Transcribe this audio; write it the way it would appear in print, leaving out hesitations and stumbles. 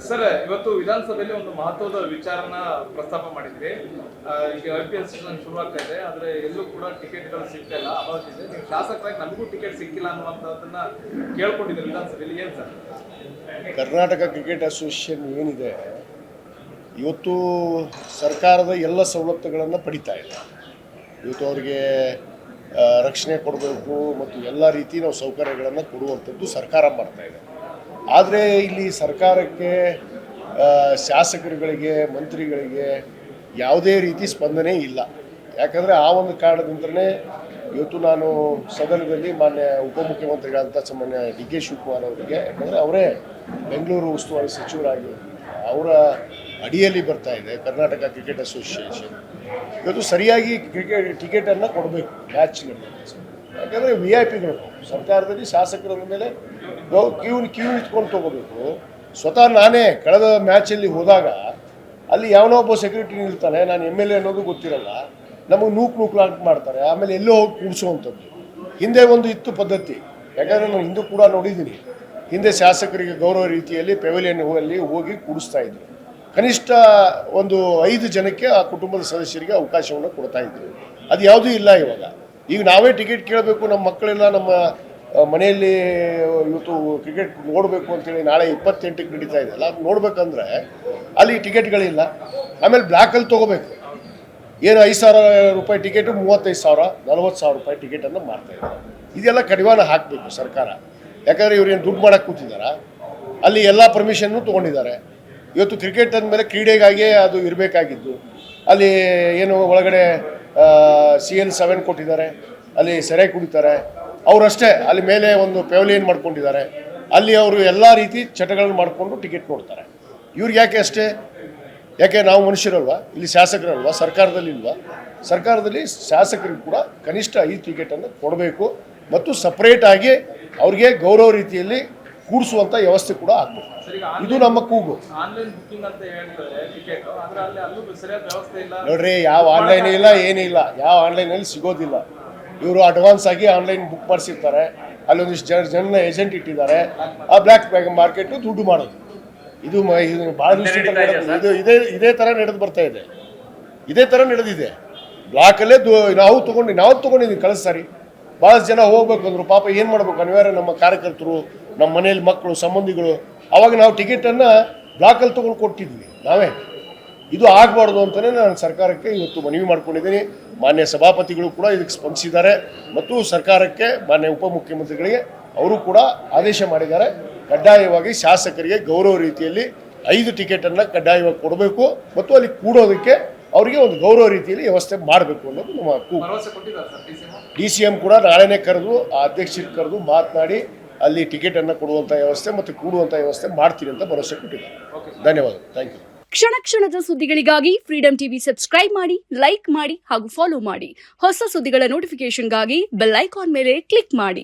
Sir, ಇವತ್ತು ವಿಧಾನಸಭೆಯಲ್ಲಿ ಒಂದು ಮಹತ್ವದ ವಿಚಾರನ ಪ್ರಸ್ತಾಪ ಮಾಡಿದ್ರಿ. ಈಗ IPL ಸೀಸನ್ ಶುರುವಾಗ್ತಾ ಇದೆ, ಆದ್ರೆ ಎಲ್ಲೂ ಕೂಡ ಟಿಕೆಟ್ಗಳು ಸಿಗ್ತಾ ಇಲ್ಲ, ಅಭಾವಿಸಿದೆ. ನೀವು ಶಾಸಕರಾಗಿ ನಮಗೂ ಟಿಕೆಟ್ ಸಿಕ್ಕಿಲ್ಲ ಅನ್ನುವಂಥದ್ದನ್ನ ಕೇಳ್ಕೊಂಡಿದ್ದೀರಿ ವಿಧಾನಸಭೆಯಲ್ಲಿ. ಏನು ಸರ್? ಕರ್ನಾಟಕ ಕ್ರಿಕೆಟ್ ಅಸೋಸಿಯೇಷನ್ ಏನಿದೆ ಇವತ್ತು ಸರ್ಕಾರದ ಎಲ್ಲ ಸವಲತ್ತುಗಳನ್ನು ಪಡಿತಾ ಇದೆ. ಇವತ್ತು ಅವರಿಗೆ ರಕ್ಷಣೆ ಕೊಡಬೇಕು ಮತ್ತು ಎಲ್ಲ ರೀತಿ ನಾವು ಸೌಕರ್ಯಗಳನ್ನು ಕೊಡುವಂಥದ್ದು ಸರ್ಕಾರ ಮಾಡ್ತಾ ಇದೆ. ಆದರೆ ಇಲ್ಲಿ ಸರ್ಕಾರಕ್ಕೆ ಶಾಸಕರುಗಳಿಗೆ ಮಂತ್ರಿಗಳಿಗೆ ಯಾವುದೇ ರೀತಿ ಸ್ಪಂದನೆ ಇಲ್ಲ. ಯಾಕಂದರೆ ಆ ಒಂದು ಕಾರಣದಿಂದಲೇ ಇವತ್ತು ನಾನು ಸದನದಲ್ಲಿ ಮಾನ್ಯ ಉಪಮುಖ್ಯಮಂತ್ರಿಗಳಂತ ಸಾಮಾನ್ಯ DK ಶಿವಕುಮಾರ್ ಅವರಿಗೆ, ಯಾಕಂದರೆ ಅವರೇ ಬೆಂಗಳೂರು ಉಸ್ತುವಾರಿ ಸಚಿವರಾಗಿ ಅವರ ಅಡಿಯಲ್ಲಿ ಬರ್ತಾ ಇದೆ ಕರ್ನಾಟಕ ಕ್ರಿಕೆಟ್ ಅಸೋಸಿಯೇಷನ್. ಇವತ್ತು ಸರಿಯಾಗಿ ಟಿಕೆಟನ್ನು ಕೊಡಬೇಕು ಮ್ಯಾಚ್ನಲ್ಲಿ. ಯಾಕಂದರೆ VIP ಗಳು ಸರ್ಕಾರದಲ್ಲಿ ಶಾಸಕರ ಮೇಲೆ ಕ್ಯೂ ನಿಂತ್ಕೊಂಡು ತೊಗೋಬೇಕು. ಸ್ವತಃ ನಾನೇ ಕಳೆದ ಮ್ಯಾಚಲ್ಲಿ ಹೋದಾಗ ಅಲ್ಲಿ ಯಾವನೋ ಒಬ್ಬ ಸೆಕ್ಯೂರಿಟಿ ನಿಲ್ತಾನೆ, ನಾನು MLA ಅನ್ನೋದು ಗೊತ್ತಿರಲ್ಲ, ನಮಗೆ ನೂಕು ಮಾಡ್ತಾರೆ, ಆಮೇಲೆ ಎಲ್ಲೋ ಹೋಗಿ ಕೂಡಿಸುವಂಥದ್ದು. ಹಿಂದೆ ಒಂದು ಇತ್ತು ಪದ್ಧತಿ, ಯಾಕಂದರೆ ನಾನು ಹಿಂದೂ ಕೂಡ ನೋಡಿದ್ದೀನಿ. ಹಿಂದೆ ಶಾಸಕರಿಗೆ ಗೌರವ ರೀತಿಯಲ್ಲಿ ಪೆವಿಲಿಯನ್ ಅಲ್ಲಿ ಹೋಗಿ ಕೂಡಿಸ್ತಾ ಇದ್ರು. ಕನಿಷ್ಠ ಒಂದು 5 ಜನಕ್ಕೆ ಆ ಕುಟುಂಬದ ಸದಸ್ಯರಿಗೆ ಅವಕಾಶವನ್ನು ಕೊಡ್ತಾ ಇದ್ರು. ಅದು ಯಾವುದೂ ಇಲ್ಲ ಇವಾಗ. ಈಗ ನಾವೇ ಟಿಕೆಟ್ ಕೇಳಬೇಕು, ನಮ್ಮ ಮಕ್ಕಳೆಲ್ಲ ನಮ್ಮ ಮನೆಯಲ್ಲಿ ಇವತ್ತು ಕ್ರಿಕೆಟ್ ನೋಡಬೇಕು ಅಂತೇಳಿ ನಾಳೆ 28ಕ್ಕೆ ನಡೀತಾ ಇದೆ ಅಲ್ಲ, ನೋಡ್ಬೇಕಂದ್ರೆ ಅಲ್ಲಿ ಟಿಕೆಟ್ಗಳಿಲ್ಲ. ಆಮೇಲೆ ಬ್ಲ್ಯಾಕಲ್ಲಿ ತೊಗೋಬೇಕು. ಏನು 5,000 ರೂಪಾಯಿ ಟಿಕೆಟು 35,000 40,000 ರೂಪಾಯಿ ಟಿಕೆಟನ್ನು ಮಾರ್ತಾ ಇದ್ದಾರೆ. ಇದೆಲ್ಲ ಕಡಿವಾಣ ಹಾಕಬೇಕು ಸರ್ಕಾರ. ಯಾಕಂದರೆ ಇವ್ರೇನು ದುಡ್ಡು ಮಾಡೋಕ್ಕೆ ಕೂತಿದ್ದಾರೆ, ಅಲ್ಲಿ ಎಲ್ಲ ಪರ್ಮಿಷನ್ನು ತೊಗೊಂಡಿದ್ದಾರೆ. ಇವತ್ತು ಕ್ರಿಕೆಟ್ ಅಂದಮೇಲೆ ಕ್ರೀಡೆಗಾಗಿ ಅದು ಇರಬೇಕಾಗಿದ್ದು, ಅಲ್ಲಿ ಏನು ಒಳಗಡೆ CL7 ಕೊಟ್ಟಿದ್ದಾರೆ, ಅಲ್ಲಿ ಸೆರೆ ಕುಡಿತಾರೆ ಅವರಷ್ಟೇ. ಅಲ್ಲಿ ಮೇಲೆ ಒಂದು ಪೆವಿಲಿಯನ್ ಮಾಡ್ಕೊಂಡಿದ್ದಾರೆ, ಅಲ್ಲಿ ಅವರು ಎಲ್ಲ ರೀತಿ ಚಟಗಳನ್ನು ಮಾಡಿಕೊಂಡು ಟಿಕೆಟ್ ನೋಡ್ತಾರೆ. ಇವ್ರಿಗೆ ಯಾಕೆ ಅಷ್ಟೇ? ಯಾಕೆ ನಾವು ಮನುಷ್ಯರಲ್ವಾ? ಇಲ್ಲಿ ಶಾಸಕರಲ್ವಾ? ಸರ್ಕಾರದಲ್ಲಿ ಇಲ್ವಾ? ಸರ್ಕಾರದಲ್ಲಿ ಶಾಸಕರಿಗೆ ಕೂಡ ಕನಿಷ್ಠ 5 ಟಿಕೆಟನ್ನು ಕೊಡಬೇಕು ಮತ್ತು ಸಪ್ರೇಟಾಗಿ ಅವ್ರಿಗೆ ಗೌರವ ರೀತಿಯಲ್ಲಿ ಕೂಡಿಸುವಂಥ ವ್ಯವಸ್ಥೆ ಕೂಡ ಆಗಬೇಕು. ಇದು ನಮ್ಮ ಕೂಗು. ನೋಡ್ರಿ, ಯಾವ ಆನ್ಲೈನ್ ಇಲ್ಲ, ಏನಿಲ್ಲ, ಯಾವ ಆನ್ಲೈನಲ್ಲಿ ಸಿಗೋದಿಲ್ಲ. ಇವರು ಅಡ್ವಾನ್ಸ್ ಆಗಿ ಆನ್ಲೈನ್ ಬುಕ್ ಮಾಡಿಸಿರ್ತಾರೆ, ಅಲ್ಲೊಂದಿಷ್ಟು ಜನ ಏಜೆಂಟ್ ಇಟ್ಟಿದ್ದಾರೆ, ಆ ಬ್ಲ್ಯಾಕ್ ಮಾರ್ಕೆಟು ದುಡ್ಡು ಮಾಡೋದು. ಇದು ಭಾಳ ದಿವಸ ಇದೇ ಥರ ನಡೆದು ಬರ್ತಾ ಇದೆ. ಇದೇ ಥರ ನಡೆದಿದೆ. ಬ್ಲಾಕಲ್ಲೇ ನಾವು ತೊಗೊಂಡಿದ್ದೀವಿ ಕಳೆದ ಸಾರಿ. ಭಾಳಷ್ಟು ಜನ ಹೋಗ್ಬೇಕು ಅಂದರು, ಪಾಪ ಏನು ಮಾಡ್ಬೇಕು, ಅನಿವಾರ್ಯ ನಮ್ಮ ಕಾರ್ಯಕರ್ತರು, ನಮ್ಮ ಮನೇಲಿ ಮಕ್ಕಳು ಸಂಬಂಧಿಗಳು. ಅವಾಗ ನಾವು ಟಿಕೆಟನ್ನು ಬ್ಲಾಕಲ್ಲಿ ತೊಗೊಂಡು ಕೊಟ್ಟಿದ್ವಿ ನಾವೇ. ಇದು ಆಗಬಾರ್ದು ಅಂತಲೇ ನಾನು ಸರ್ಕಾರಕ್ಕೆ ಇವತ್ತು ಮನವಿ ಮಾಡ್ಕೊಂಡಿದ್ದೀನಿ. ಮಾನ್ಯ ಸಭಾಪತಿಗಳು ಕೂಡ ಇದಕ್ಕೆ ಸ್ಪಂದಿಸಿದ್ದಾರೆ ಮತ್ತು ಸರ್ಕಾರಕ್ಕೆ ಮಾನ್ಯ ಉಪಮುಖ್ಯಮಂತ್ರಿಗಳಿಗೆ ಅವರು ಕೂಡ ಆದೇಶ ಮಾಡಿದ್ದಾರೆ. ಕಡ್ಡಾಯವಾಗಿ ಶಾಸಕರಿಗೆ ಗೌರವ ರೀತಿಯಲ್ಲಿ 5 ಟಿಕೆಟನ್ನು ಕಡ್ಡಾಯವಾಗಿ ಕೊಡಬೇಕು ಮತ್ತು ಅಲ್ಲಿ ಕೂಡೋದಕ್ಕೆ ಅವರಿಗೆ ಒಂದು ಗೌರವ ರೀತಿಯಲ್ಲಿ ವ್ಯವಸ್ಥೆ ಮಾಡಬೇಕು ಅನ್ನೋದು ನಮ್ಮ ಕೂಗು. DCM ಕೂಡ ನಾಳೆನೇ ಕರೆದು ಆ ಅಧ್ಯಕ್ಷರಿಗೆ ಕರೆದು ಮಾತನಾಡಿ ಅಲ್ಲಿ ಟಿಕೆಟನ್ನು ಕೊಡುವಂಥ ವ್ಯವಸ್ಥೆ ಮತ್ತು ಕೂಡುವಂಥ ವ್ಯವಸ್ಥೆ ಮಾಡ್ತೀನಿ ಅಂತ ಭರವಸೆ ಕೊಟ್ಟಿದ್ದಾರೆ. ಧನ್ಯವಾದ. Thank you. ಕ್ಷಣ ಕ್ಷಣದ ಸುದ್ದಿಗಳಿಗಾಗಿ ಫ್ರೀಡಂ ಟಿವಿ ಸಬ್ಸ್ಕ್ರೈಬ್ ಮಾಡಿ, ಲೈಕ್ ಮಾಡಿ ಹಾಗೂ ಫಾಲೋ ಮಾಡಿ. ಹೊಸ ಸುದ್ದಿಗಳ ನೋಟಿಫಿಕೇಶನ್ಗಾಗಿ ಬೆಲ್ ಐಕಾನ್ ಮೇಲೆ ಕ್ಲಿಕ್ ಮಾಡಿ.